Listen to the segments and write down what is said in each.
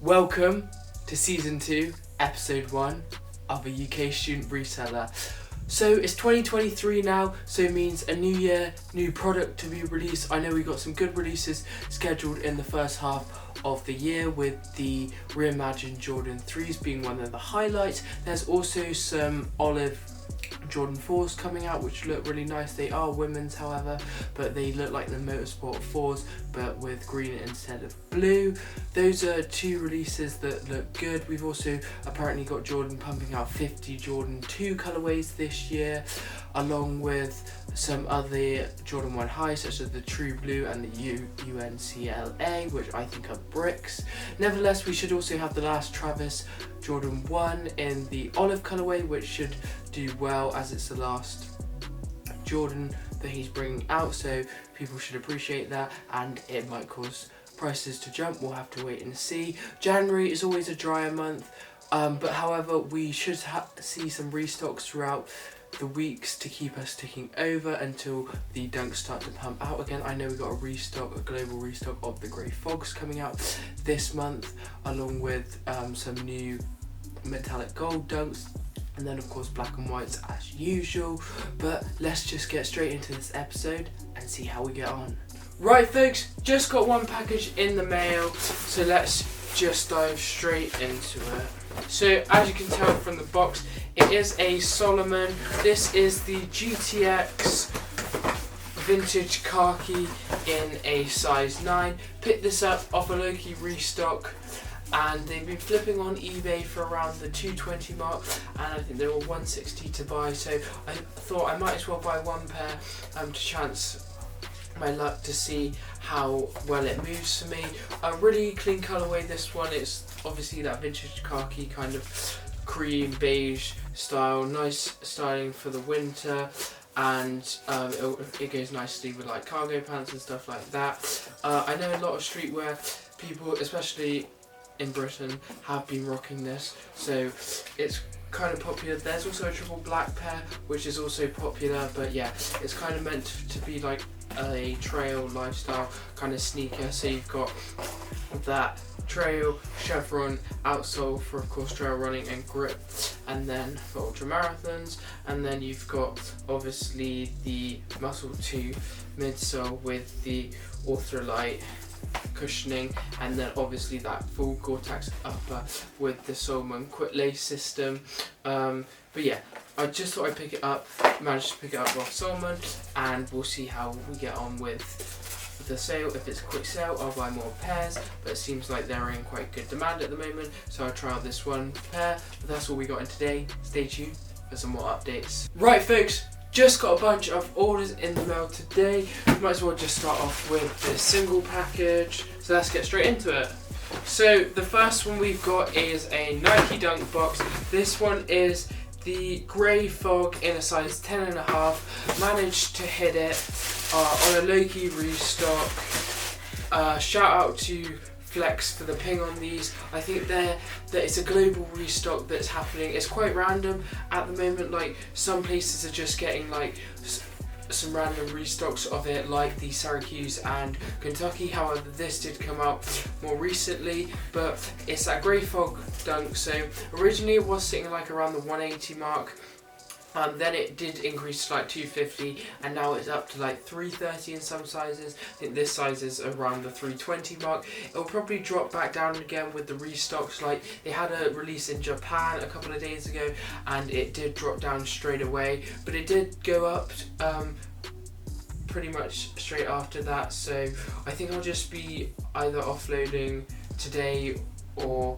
Welcome to Season 2, Episode 1 of a UK student reseller. So it's 2023 now, so it means a new year, new product to be released. I know we got some good releases scheduled in the first half of the year, with the reimagined Jordan 3s being one of the highlights. There's also some olive Jordan 4s coming out, which look really nice. They are women's, however, but they look like the Motorsport 4s, but with green instead of blue. Those are two releases that look good. We've also apparently got Jordan pumping out 50 Jordan 2 colorways this year, along with some other Jordan 1 highs, such as the True Blue and the UNCLA, which I think are bricks. Nevertheless, we should also have the last Travis Jordan 1 in the olive colorway, which should do well, as it's the last Jordan that he's bringing out, so people should appreciate that, and it might cause prices to jump. We'll have to wait and see. January is always a drier month, but however, we should see some restocks throughout the weeks to keep us ticking over until the dunks start to pump out again. I know we got a global restock of the grey fogs coming out this month, along with some new metallic gold dunks, and then of course black and whites as usual. But let's just get straight into this episode and see how we get on. Right folks, just got one package in the mail, so let's just dive straight into it. So as you can tell from the box, it is a Solomon. This is the GTX vintage khaki in a size 9. Picked this up off a low-key restock, and they've been flipping on eBay for around the 220 mark, and I think they were 160 to buy, so I thought I might as well buy one pair to chance my luck to see how well it moves for me. A really clean colorway, this one. It's obviously that vintage khaki kind of cream beige style, nice styling for the winter, and it goes nicely with like cargo pants and stuff like that. I know a lot of streetwear people, especially in Britain, have been rocking this, so it's kind of popular. There's also a triple black pair, which is also popular, but yeah, it's kind of meant to be like a trail lifestyle kind of sneaker. So you've got that trail chevron outsole for, of course, trail running and grip, and then for ultra marathons, and then you've got obviously the Muscle 2 midsole with the ultralight cushioning, and then obviously that full Gore-Tex upper with the Solomon quick lace system. But yeah, I just thought I'd pick it up, managed to pick it up off Solomon, and we'll see how we get on with the sale. If it's a quick sale, I'll buy more pairs, but it seems like they're in quite good demand at the moment, so I'll try out this one pair. But that's all we got in today. Stay tuned for some more updates. Right folks, just got a bunch of orders in the mail today. Might as well just start off with the single package. So let's get straight into it. So the first one we've got is a Nike Dunk box. This one is the grey fog in a size 10.5. Managed to hit it on a low-key restock. Shout out to Flex for the ping on these. I think that it's a global restock that's happening. It's quite random at the moment. Like, some places are just getting like some random restocks of it, like the Syracuse and Kentucky. However, this did come out more recently, but it's that grey fog dunk. So originally it was sitting like around the 180 mark. Then it did increase to like 250, and now it's up to like 330 in some sizes. I think this size is around the 320 mark. It'll probably drop back down again with the restocks. Like, they had a release in Japan a couple of days ago, and it did drop down straight away, but it did go up pretty much straight after that. So I think I'll just be either offloading today or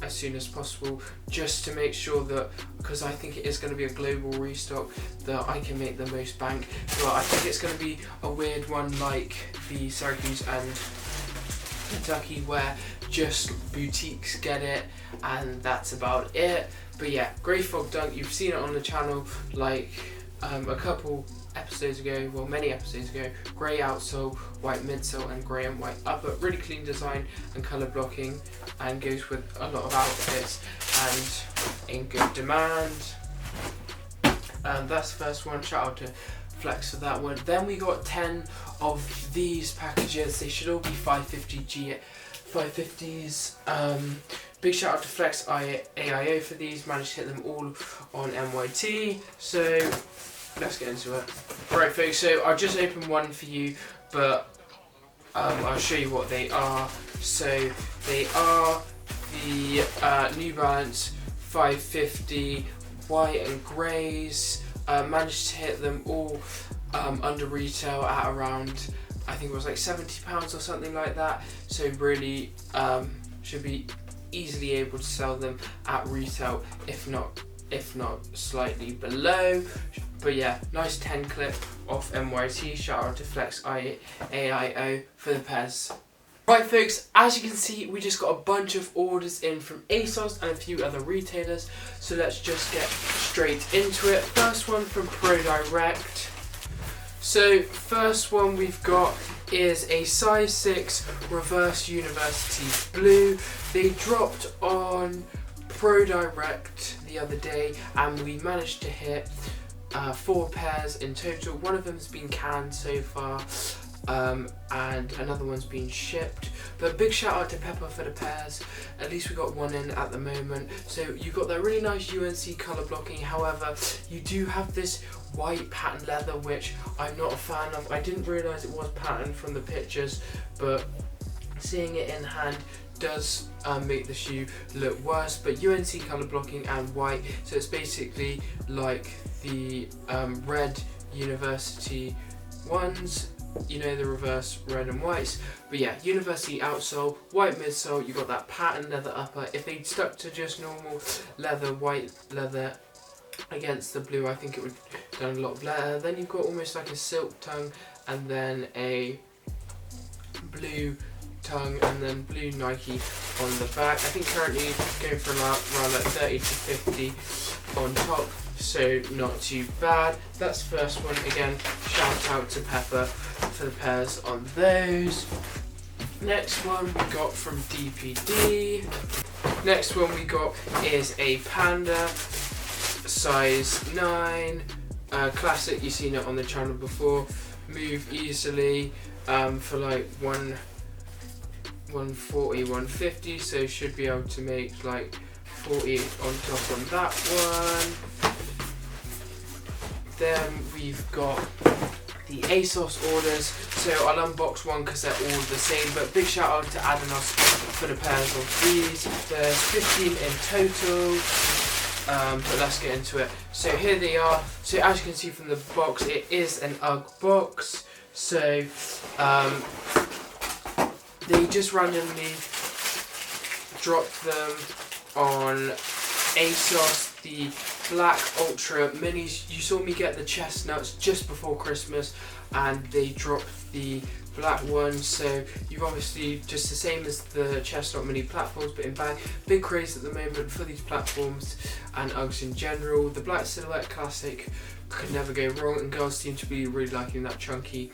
as soon as possible, just to make sure that, because I think it is going to be a global restock, that I can make the most bank. But I think it's going to be a weird one like the Syracuse and Kentucky, where just boutiques get it and that's about it. But yeah, grey fog dunk, you've seen it on the channel like a couple episodes ago, well, many episodes ago. Grey outsole, white midsole, and grey and white upper. Really clean design and colour blocking, and goes with a lot of outfits and in good demand. That's the first one. Shout out to Flex for that one. Then we got 10 of these packages. They should all be 550 550s. Big shout out to FlareAIO for these. Managed to hit them all on MYT. So let's get into it. Right folks, so I just opened one for you, but I'll show you what they are. So they are the New Balance 550 white and greys. Managed to hit them all under retail at around, I think it was like £70 or something like that. So really should be easily able to sell them at retail, if not slightly below. But yeah, nice 10 clip off MYT. Shout out to FlareAIO for the pairs. Right folks, as you can see, we just got a bunch of orders in from ASOS and a few other retailers, so let's just get straight into it. First one from ProDirect. So first one we've got is a size 6 reverse university blue. They dropped on ProDirect the other day and we managed to hit 4 pairs in total. One of them's been canned so far, and another one's been shipped. But big shout out to Pepper for the pairs. At least we got one in at the moment. So you got that really nice UNC colour blocking. However, you do have this white pattern leather, which I'm not a fan of. I didn't realise it was patterned from the pictures, but seeing it in hand does make the shoe look worse. But UNC colour blocking and white, so it's basically like the red university ones, you know, the reverse red and whites. But yeah, university outsole, white midsole, you got that pattern leather upper. If they stuck to just normal leather, white leather against the blue, I think it would have done a lot better. Then you've got almost like a silk tongue and then a blue tongue and then blue Nike on the back. I think currently going for around like 30 to 50 on top, so not too bad. That's the first one. Again, shout out to Pepper for the pairs on those. Next one we got from DPD. Next one we got is a Panda size 9, classic. You've seen it on the channel before. Move easily for like 140, 150, so should be able to make like 40 on top on that one. Then we've got the ASOS orders, so I'll unbox one because they're all the same, but big shout out to Adidas for the pairs of these. There's 15 in total, but let's get into it. So here they are. So as you can see from the box, it is an UGG box. So they just randomly dropped them on ASOS, the black ultra minis. You saw me get the chestnuts just before Christmas and they dropped the black ones, so you've obviously just the same as the chestnut mini platforms, but in bag. Big craze at the moment for these platforms and Uggs in general. The black silhouette classic could never go wrong, and girls seem to be really liking that chunky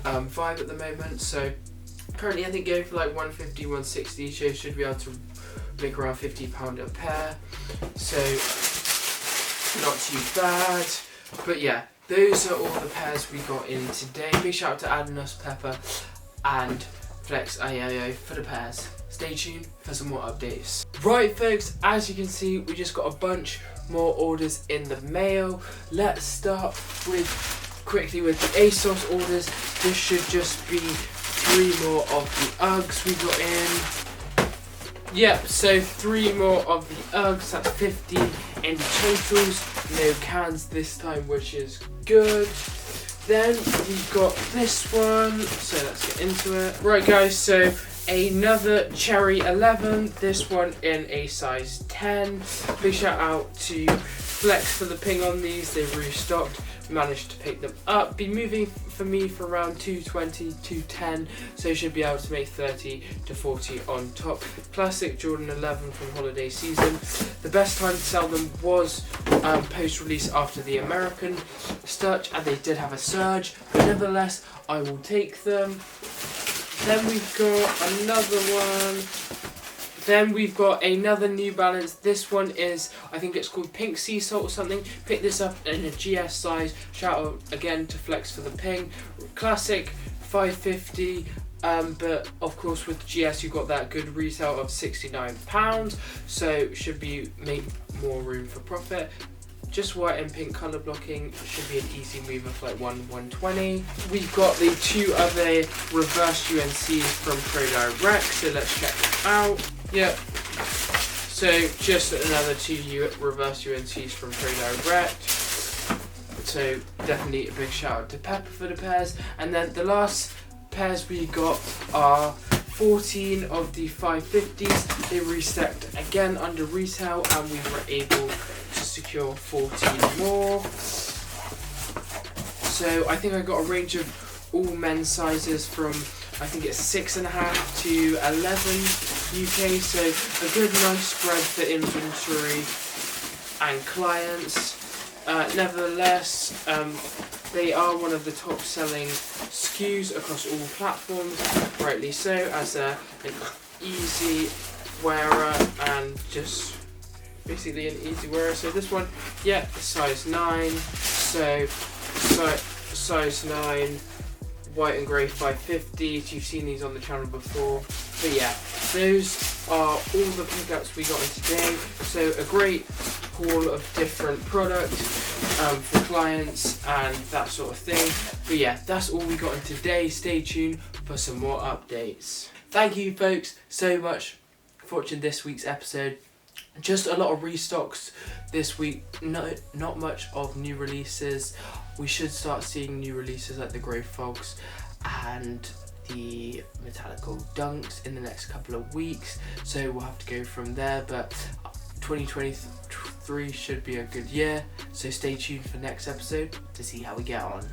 vibe at the moment. So currently I think going for like 150, 160, so should be able to make around £50 a pair, so not too bad. But yeah, those are all the pairs we got in today. Big shout out to Adidas, Pepper and FlareAIO for the pairs. Stay tuned for some more updates. Right folks, as you can see, we just got a bunch more orders in the mail. Let's start quickly with the ASOS orders. This should just be 3 more of the Uggs we got in. Yep, so 3 more of the Uggs, that's 15 in totals. No cans this time, which is good. Then we've got this one, so let's get into it. Right guys, so another Cherry 11, this one in a size 10. Big shout out to Flex for the ping on these, they've restocked. Managed to pick them up. Been moving for me for around 220, 210, so should be able to make 30 to 40 on top. Classic Jordan 11 from holiday season. The best time to sell them was post-release after the American touch, and they did have a surge, but nevertheless I will take them. Then we've got another one. Then we've got another New Balance. This one is, I think it's called Pink Sea Salt or something. Picked this up in a GS size. Shout out again to Flex for the ping. Classic 550 but of course with GS you've got that good retail of £69, so should make more room for profit. Just white and pink colour blocking should be an easy mover for like 120. We've got the 2 other reverse UNCs from Kodai, so let's check them out. Yep. So just another 2 reverse UNCs from Kodai. So definitely a big shout out to Pepper for the pairs. And then the last pairs we got are 14 of the 550s. They restacked again under retail, and we were able to secure 14 more. So I think I got a range of all men's sizes from, I think it's 6.5 to 11 UK. So a good nice spread for inventory and clients. Nevertheless, they are one of the top selling SKUs across all platforms, rightly so, as an easy wearer and just basically an easy wearer. So this one, yeah, size 9, so size 9, white and grey 550s. You've seen these on the channel before, but yeah, those are all the pickups we got in today. So a great haul of different products for clients and that sort of thing. But yeah, that's all we got in today. Stay tuned for some more updates. Thank you folks so much for watching this week's episode. Just a lot of restocks this week, not much of new releases. We should start seeing new releases like the Grey Fogs and the Metallical Dunks in the next couple of weeks, so we'll have to go from there. But 2023 should be a good year, so stay tuned for next episode to see how we get on.